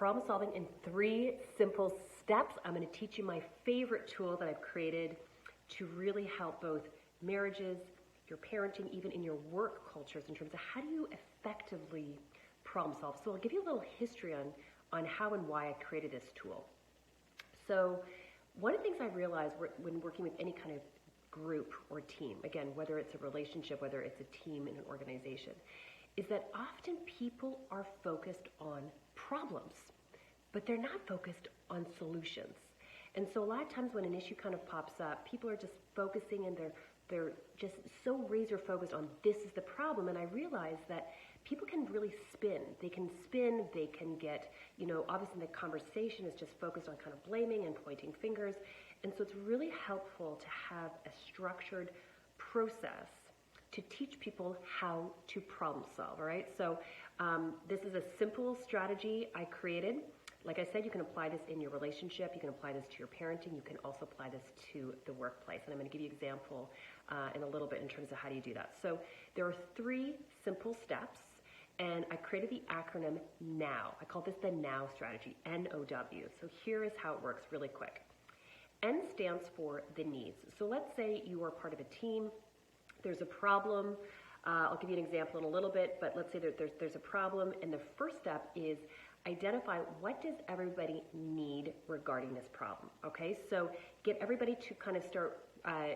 problem solving in 3 simple steps. I'm going to teach you my favorite tool that I've created to really help both marriages, your parenting, even in your work cultures, in terms of how do you effectively problem solve. So I'll give you a little history on how and why I created this tool. So one of the things I realized when working with any kind of group or team, again, whether it's a relationship, whether it's a team in an organization, is that often people are focused on problems, but they're not focused on solutions. And so a lot of times when an issue kind of pops up, people are just focusing and they're just so razor focused on this is the problem. And I realized that people can really spin. They can get, obviously the conversation is just focused on kind of blaming and pointing fingers. And so it's really helpful to have a structured process to teach people how to problem solve, all right? So this is a simple strategy I created. Like I said, you can apply this in your relationship, you can apply this to your parenting, you can also apply this to the workplace. And I'm going to give you an example in a little bit in terms of how do you do that. So there are 3 simple steps, and I created the acronym NOW. I call this the NOW strategy, N-O-W. So here is how it works really quick. N stands for the needs. So let's say you are part of a team. There's a problem. I'll give you an example in a little bit, but let's say that there's a problem, and the first step is identify what does everybody need regarding this problem, okay? So get everybody to kind of start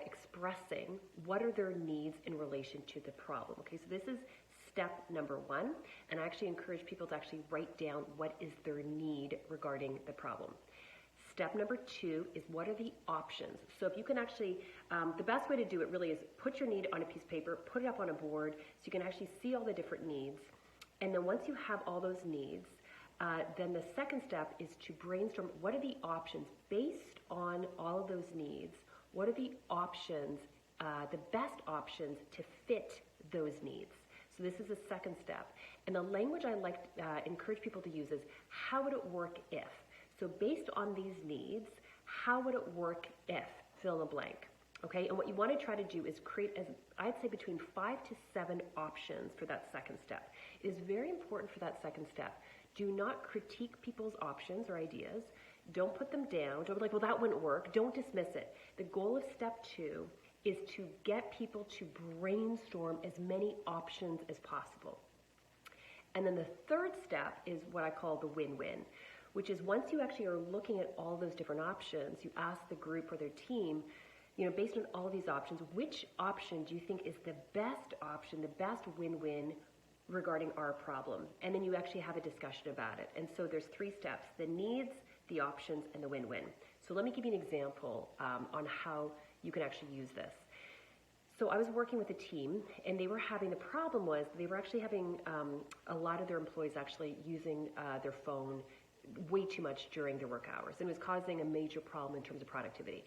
expressing what are their needs in relation to the problem, okay? So this is step number 1, and I actually encourage people to actually write down what is their need regarding the problem. Step number 2 is what are the options. So if you can actually, the best way to do it really is put your need on a piece of paper, put it up on a board so you can actually see all the different needs. And then once you have all those needs, then the second step is to brainstorm what are the options based on all of those needs. What are the options, the best options to fit those needs? So this is the second step. And the language I like encourage people to use is how would it work if? So based on these needs, how would it work if, fill in the blank, okay? And what you want to try to do is create, I'd say, between 5 to 7 options for that second step. It is very important for that second step. Do not critique people's options or ideas. Don't put them down. Don't be like, well, that wouldn't work. Don't dismiss it. The goal of step 2 is to get people to brainstorm as many options as possible. And then the third step is what I call the win-win, which is once you actually are looking at all those different options, you ask the group or their team, based on all of these options, which option do you think is the best option, the best win-win regarding our problem? And then you actually have a discussion about it. And so there's 3 steps: the needs, the options, and the win-win. So let me give you an example on how you can actually use this. So I was working with a team, and they were having, the problem was they were actually having a lot of their employees actually using their phone way too much during their work hours, and it was causing a major problem in terms of productivity.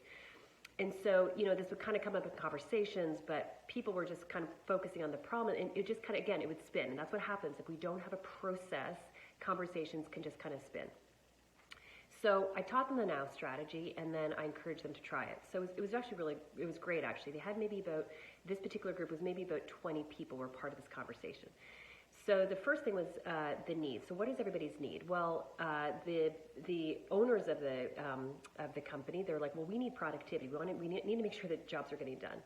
And so, this would kind of come up in conversations, but people were just kind of focusing on the problem, and it just kind of, again, it would spin. And that's what happens if we don't have a process. Conversations can just kind of spin. So I taught them the NOW strategy, and then I encouraged them to try it. So it was actually it was great, actually. They had maybe about, this particular group was maybe about 20 people were part of this conversation. So the first thing was the need. So what is everybody's need? Well, the owners of the company, they're like, well, we need productivity. We need to make sure that jobs are getting done.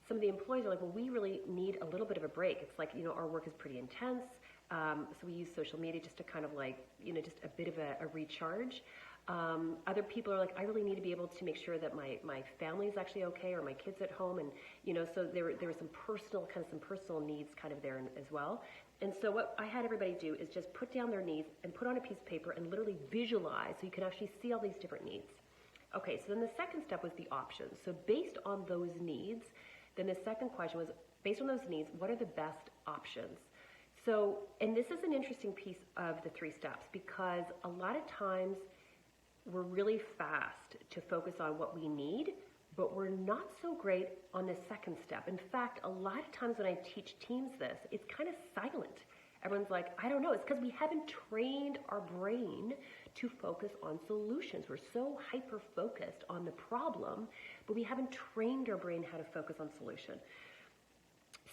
Some of the employees are like, well, we really need a little bit of a break. It's like, our work is pretty intense. So we use social media just to kind of like, just a bit of a recharge. Other people are like, I really need to be able to make sure that my family is actually okay, or my kids at home. And, so there were some personal needs kind of there as well. And so what I had everybody do is just put down their needs and put on a piece of paper and literally visualize so you can actually see all these different needs. Okay, so then the second step was the options. So based on those needs, then the second question was, based on those needs, what are the best options? So, and this is an interesting piece of the 3 steps, because a lot of times we're really fast to focus on what we need, but we're not so great on the second step. In fact, a lot of times when I teach teams this, it's kind of silent. Everyone's like, I don't know. It's because we haven't trained our brain to focus on solutions. We're so hyper-focused on the problem, but we haven't trained our brain how to focus on solution.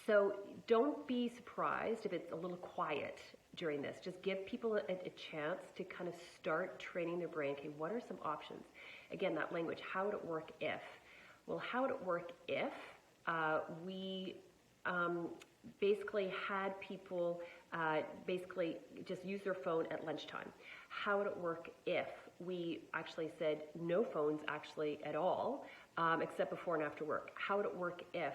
So don't be surprised if it's a little quiet during this. Just give people a chance to kind of start training their brain. Okay, what are some options? Again, that language, how would it work if? Well, how would it work if we basically had people basically just use their phone at lunchtime? How would it work if we actually said no phones actually at all, except before and after work? How would it work if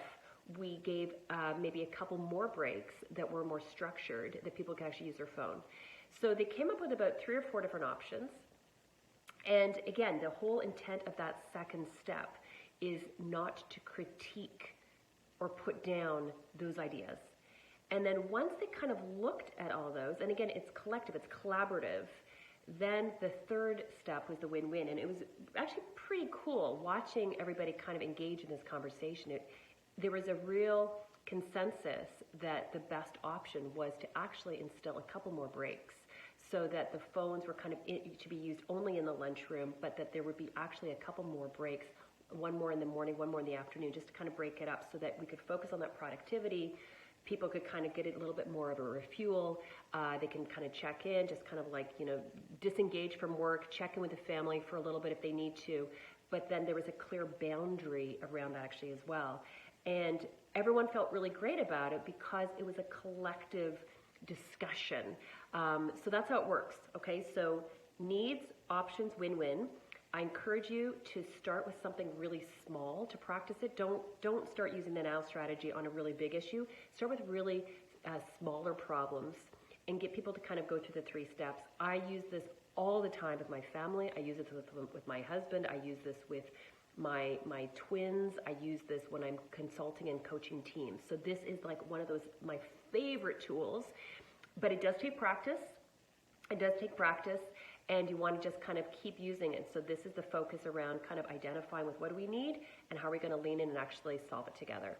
we gave maybe a couple more breaks that were more structured, that people could actually use their phone? So they came up with about 3 or 4 different options. And again, the whole intent of that second step is not to critique or put down those ideas. And then once they kind of looked at all those, and again, it's collective, it's collaborative, then the third step was the win-win. And it was actually pretty cool watching everybody kind of engage in this conversation. There was a real consensus that the best option was to actually instill a couple more breaks, so that the phones were kind of to be used only in the lunchroom, but that there would be actually a couple more breaks, one more in the morning, one more in the afternoon, just to kind of break it up so that we could focus on that productivity. People could kind of get a little bit more of a refuel. They can kind of check in, just kind of like, disengage from work, check in with the family for a little bit if they need to. But then there was a clear boundary around that actually as well. And everyone felt really great about it because it was a collective discussion. So that's how it works, okay? So needs, options, win-win. I encourage you to start with something really small to practice it. Don't start using the now strategy on a really big issue. Start with really smaller problems and get people to kind of go through the 3 steps. I use this all the time with my family. I use it with my husband. I use this with my twins. I use this when I'm consulting and coaching teams. So this is like one of those, my favorite tools, but it does take practice. It does take practice, and you want to just kind of keep using it. So this is the focus around kind of identifying with what do we need and how are we going to lean in and actually solve it together.